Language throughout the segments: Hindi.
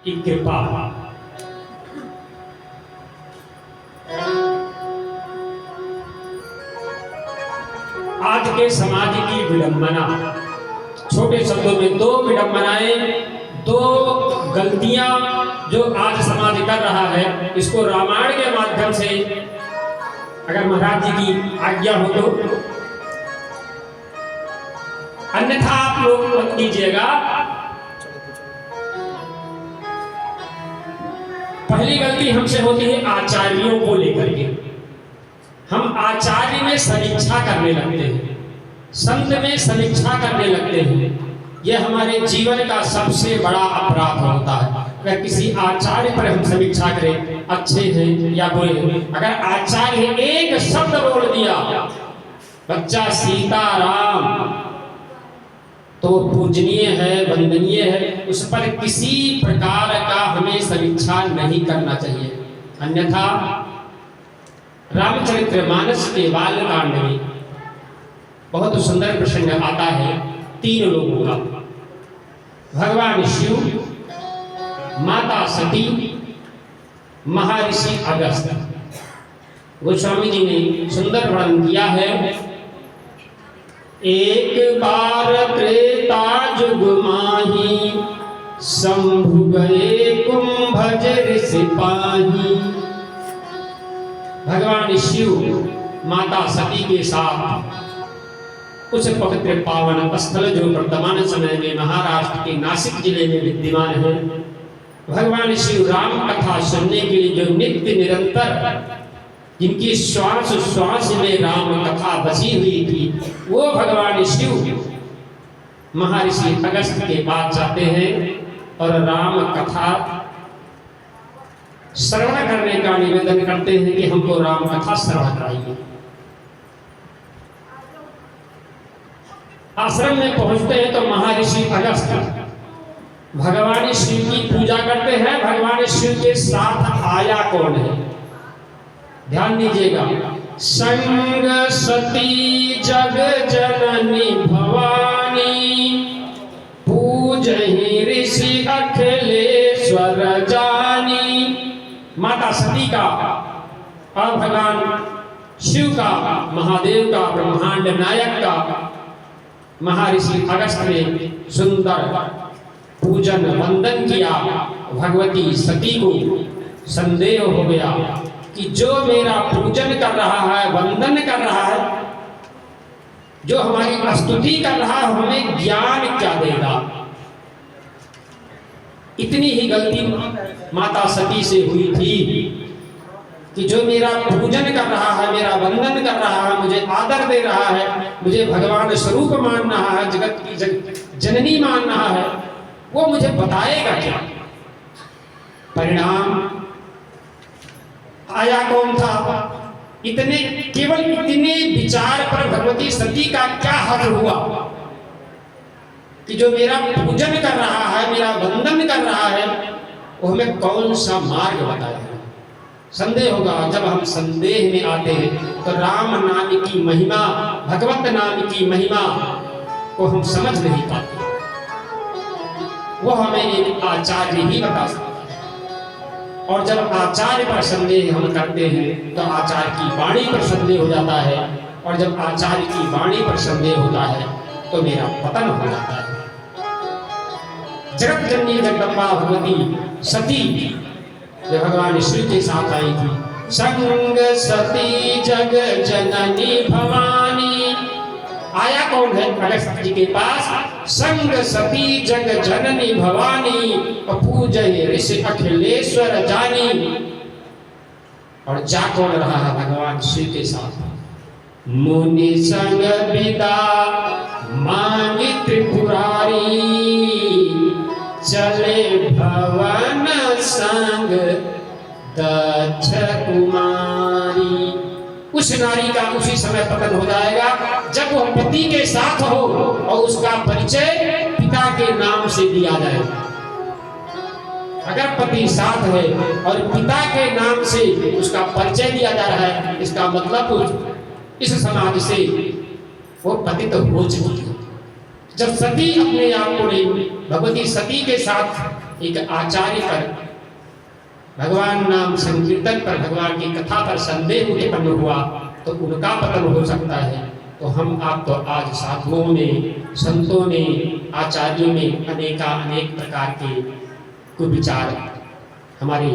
की कृपा। आज के समाज की विडंबना, छोटे शब्दों में दो विडंबनाएं, दो गलतियां जो आज समाज कर रहा है, इसको रामायण के माध्यम से अगर महाराज जी की आज्ञा हो तो, अन्यथा आप लोग मत कीजिएगा। पहली गलती हमसे होती है आचार्यों को लेकर के। हम आचार्य में समीक्षा करने लगते हैं, संत में समीक्षा करने लगते हैं। यह हमारे जीवन का सबसे बड़ा अपराध होता है। अगर किसी आचार्य पर हम समीक्षा करें, अच्छे हैं या बुरे हैं, अगर आचार्य एक शब्द बोल दिया, बच्चा सीताराम, तो पूजनीय है, वंदनीय है, उस पर किसी प्रकार का हमें समीक्षा नहीं करना चाहिए। अन्यथा रामचरितमानस के बालकांड में बहुत सुंदर प्रसंग आता है तीन लोगों का। भगवान शिव, माता सती, महर्षि अगस्त्य। गोस्वामी जी ने सुंदर वर्णन किया है। एक बार त्रेता जुग माही, शंभु गए कुंभज ऋषि पाही। भगवान शिव माता सती के साथ उस पवित्र पावन स्थल जो वर्तमान समय में महाराष्ट्र के नासिक जिले में विद्यमान है, भगवान शिव राम कथा सुनने के लिए जो नित्य निरंतर जिनकी श्वास श्वास में राम कथा बसी हुई थी, वो भगवान शिव महर्षि अगस्त्य के पास जाते हैं और राम कथा श्रवण करने का निवेदन करते हैं कि हमको राम कथा श्रवण कराइए। आश्रम में पहुंचते हैं तो महर्षि अगस्त्य भगवान शिव की पूजा करते हैं। भगवान शिव के साथ आया कौन है, ध्यान दीजिएगा। संग सती जग जननी भवानी, पूजहि ऋषि अखिलेश्वर जानी। माता सती का और भगवान शिव का, महादेव का, ब्रह्मांड नायक का महर्षि अगस्त्य ने सुंदर पूजन वंदन किया। भगवती सती को संदेह हो गया कि जो मेरा पूजन कर रहा है, वंदन कर रहा है, जो हमारी स्तुति कर रहा है, हमें ज्ञान क्या देगा। इतनी ही गलती माता सती से हुई थी कि जो मेरा पूजन कर रहा है, मेरा वंदन कर रहा है, मुझे आदर दे रहा है, मुझे भगवान स्वरूप मान रहा है, जगत की जननी मान रहा है, वो मुझे बताएगा क्या। परिणाम आया कौन था। इतने, केवल इतने विचार पर भगवती सती का क्या हक हुआ कि जो मेरा पूजन कर रहा है, मेरा वंदन कर रहा है, वो हमें कौन सा मार्ग बताएगा। संदेह होगा। जब हम संदेह में आते हैं तो राम नाम की महिमा, भगवत नाम की महिमा को हम समझ नहीं पाते। वो हमें एक आचार्य ही बता सकता है। और जब आचार्य पर संदेह हम करते हैं तो आचार्य की वाणी पर संदेह हो जाता है, और जब आचार्य की वाणी पर संदेह होता है तो मेरा पतन हो जाता है। जगत जननी जगदम्बा भगवती सती जो भगवान शिव के साथ आई थी, संग सती जग जननी भवानी। आया कौन है अगस्त्य जी के पास। संग सती जग जननी भवानी, पूजहि ऋषि अखिलेश्वर जानी। और जा कौन रहा है भगवान शिव के साथ। मुनि संग विदा मांगी त्रिपुरारी, चले भवन संग दक्ष कुमारी। उस नारी का उसी समय पतन हो जाएगा जब वह पति के साथ हो और उसका परिचय पिता के नाम से दिया जाए। अगर पति साथ है और पिता के नाम से उसका परिचय दिया जा रहा है, इसका मतलब इस समाज से वो पतित हो चुकी है। जब सती अपने आप को भगवती सती के साथ एक आचार्य पर भगवान नाम संकीर्तन पर, भगवान की कथा पर संदेह उत्पन्न हुआ तो उनका पतन हो सकता है। तो हम आप तो आज साधुओं में, संतों में, आचार्यों में अनेक प्रकार के कुविचार हमारे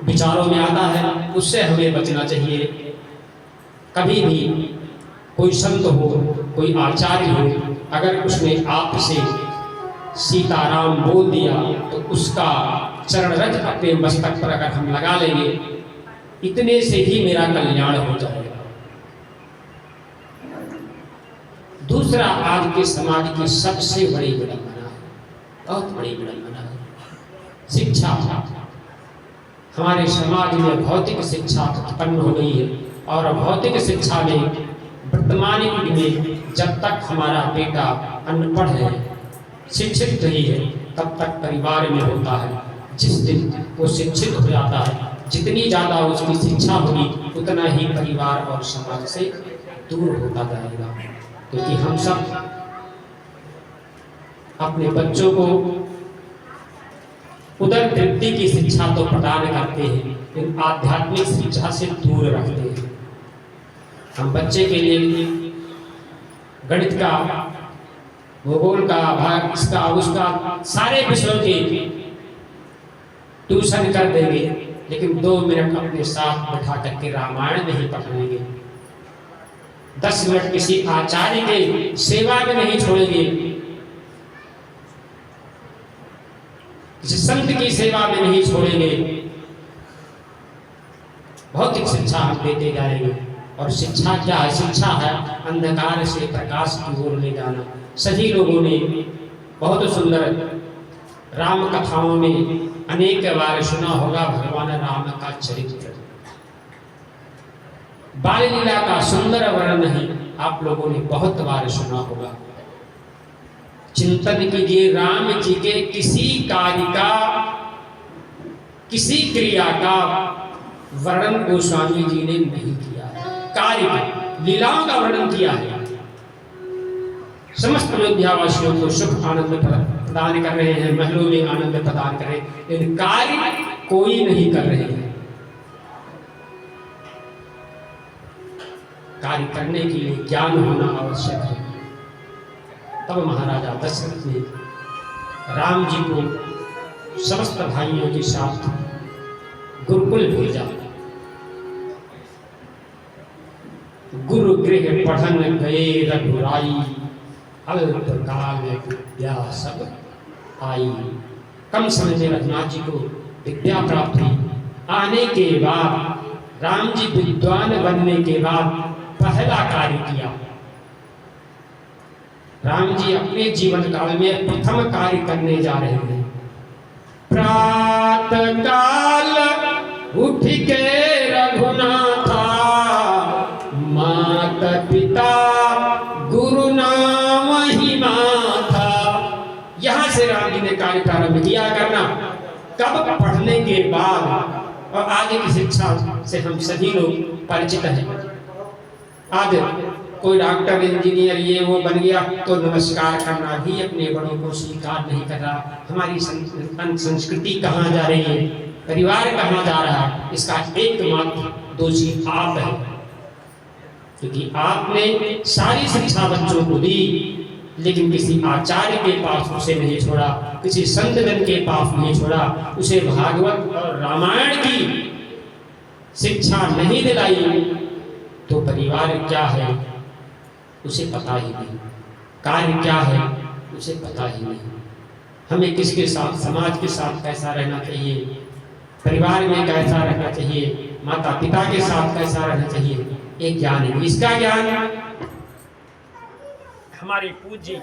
विचारों में आता है, उससे हमें बचना चाहिए। कभी भी कोई संत हो, कोई आचार्य हो, अगर उसने आपसे सीताराम बोल दिया तो उसका चरण रज अपने मस्तक पर अगर हम लगा लेंगे, इतने से ही मेरा कल्याण हो जाएगा। दूसरा, आज के समाज की सबसे बड़ी विडंबना है, बहुत बड़ी विडंबना है, शिक्षा। हमारे समाज में भौतिक शिक्षा उत्पन्न हो गई है और भौतिक शिक्षा में वर्तमान युग में जब तक हमारा बेटा अनपढ़ है, शिक्षित नहीं है, तब तक परिवार में होता है। जिस दिन वो शिक्षित हो जाता है, जितनी ज़्यादा उसकी शिक्षा होगी उतना ही परिवार और समाज से दूर होता जाएगा। क्योंकि हम सब अपने बच्चों को उदर तृप्ति की शिक्षा तो प्रदान करते हैं, लेकिन आध्यात्मिक शिक्षा से दूर रखते हैं। हम बच्चे के लिए गणित का, भूगोल का, इसका उसका सारे विषयों के ट्यूशन कर देंगे, लेकिन 2 मिनट अपने साथ बैठा करके रामायण नहीं पढ़ाएंगे, 10 मिनट किसी आचार्य के सेवा में नहीं छोड़ेंगे, किसी संत की सेवा में नहीं छोड़ेंगे। भौतिक शिक्षा हम देते जाएंगे। और शिक्षा क्या है? शिक्षा है अंधकार से प्रकाश की ओर ले जाना। सभी लोगों ने बहुत सुंदर राम कथाओं में अनेक बार सुना होगा भगवान राम का चरित्र, बाल लीला का सुंदर वर्णन है, आप लोगों ने बहुत बार सुना होगा। चिंतन कीजिए, राम जी के किसी कार्य का, किसी क्रिया का वर्णन गोस्वामी जी ने नहीं किया है। कार्य का, लीलाओं का वर्णन किया है। समस्त अयोध्यावासियों को सुख आनंद प्रदान कर रहे हैं, महलों में आनंद प्रदान कर रहे हैं, लेकिन कार्य कोई नहीं कर रहे हैं। कार्य करने के लिए ज्ञान होना आवश्यक है। तब महाराजा दशरथ ने राम जी को समस्त भाइयों के साथ गुरुकुल भेजा। गुरु गृह पढ़न गए रघुराई, अल्पकाल विद्या सब आई। कम समय में रघुनाथ जी को विद्या प्राप्त हुई। आने के बाद राम जी विद्वान बनने के बाद पहला कार्य किया। राम जी अपने जीवन काल में प्रथम कार्य करने जा रहे हैं। प्रातः काल उठ के रघुनाथा, माता पिता गुरु नाम ही माथा। यहां से राम जी ने कार्य प्रारंभ किया करना। कब? पढ़ने के बाद। और आगे की शिक्षा से हम सभी लोग परिचित हैं। आज कोई डॉक्टर, इंजीनियर, ये वो बन गया तो नमस्कार करना भी अपने बड़ों को स्वीकार नहीं कर रहा। हमारी संस्कृति कहाँ जा रही है? परिवार कहाँ जा रहा है? इसका एकमात्र दोषी आप है, क्योंकि आपने सारी शिक्षा बच्चों को दी, लेकिन किसी आचार्य के पास उसे नहीं छोड़ा, किसी संत जन के पास नहीं छोड़ा, उसे भागवत और रामायण की शिक्षा नहीं दिलाई, तो परिवार क्या है उसे पता ही नहीं, कार्य क्या है उसे पता ही नहीं। हमें किसके साथ, समाज के साथ कैसा रहना चाहिए, परिवार में कैसा रहना चाहिए, माता पिता के साथ कैसा रहना चाहिए, एक ज्ञान है। इसका ज्ञान हमारे पूज्य